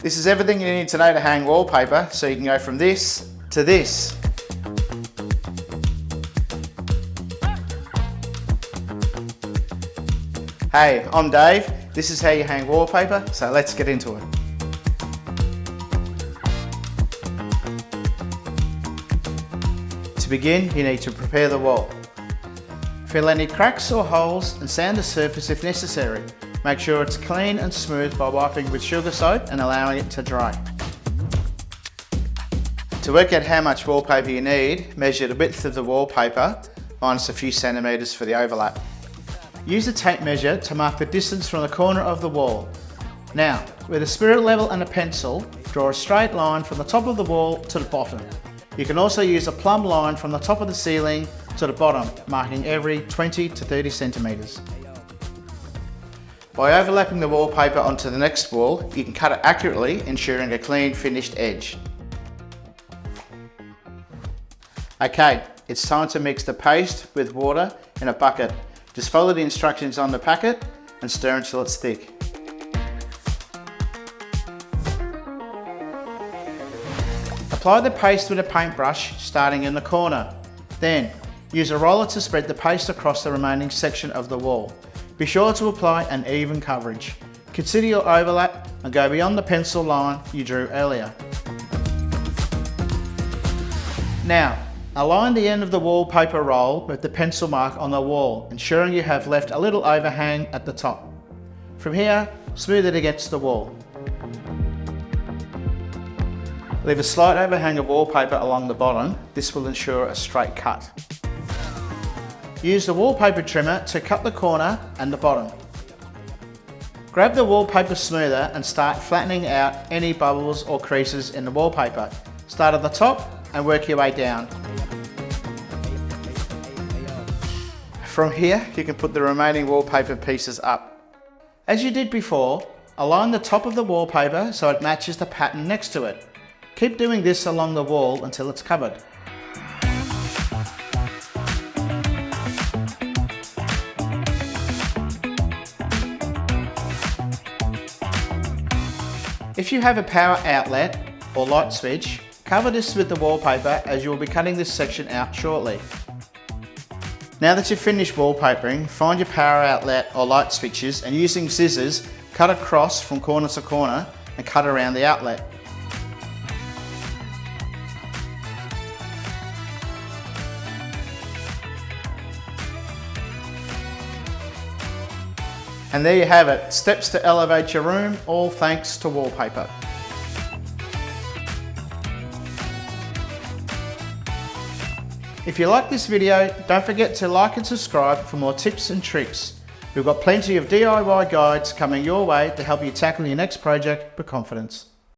This is everything you need to know to hang wallpaper, so you can go from this to this. Hey, I'm Dave. This is how you hang wallpaper, so let's get into it. To begin, you need to prepare the wall. Fill any cracks or holes and sand the surface if necessary. Make sure it's clean and smooth by wiping with sugar soap and allowing it to dry. To work out how much wallpaper you need, measure the width of the wallpaper minus a few centimetres for the overlap. Use a tape measure to mark the distance from the corner of the wall. Now, with a spirit level and a pencil, draw a straight line from the top of the wall to the bottom. You can also use a plumb line from the top of the ceiling to the bottom, marking every 20 to 30 centimetres. By overlapping the wallpaper onto the next wall, you can cut it accurately, ensuring a clean finished edge. Okay, it's time to mix the paste with water in a bucket. Just follow the instructions on the packet and stir until it's thick. Apply the paste with a paintbrush starting in the corner. Then, use a roller to spread the paste across the remaining section of the wall. Be sure to apply an even coverage. Consider your overlap and go beyond the pencil line you drew earlier. Now, align the end of the wallpaper roll with the pencil mark on the wall, ensuring you have left a little overhang at the top. From here, smooth it against the wall. Leave a slight overhang of wallpaper along the bottom. This will ensure a straight cut. Use the wallpaper trimmer to cut the corner and the bottom. Grab the wallpaper smoother and start flattening out any bubbles or creases in the wallpaper. Start at the top and work your way down. From here, you can put the remaining wallpaper pieces up. As you did before, align the top of the wallpaper so it matches the pattern next to it. Keep doing this along the wall until it's covered. If you have a power outlet or light switch, cover this with the wallpaper as you will be cutting this section out shortly. Now that you've finished wallpapering, find your power outlet or light switches and using scissors, cut across from corner to corner and cut around the outlet. And there you have it, steps to elevate your room, all thanks to wallpaper. If you like this video, don't forget to like and subscribe for more tips and tricks. We've got plenty of DIY guides coming your way to help you tackle your next project with confidence.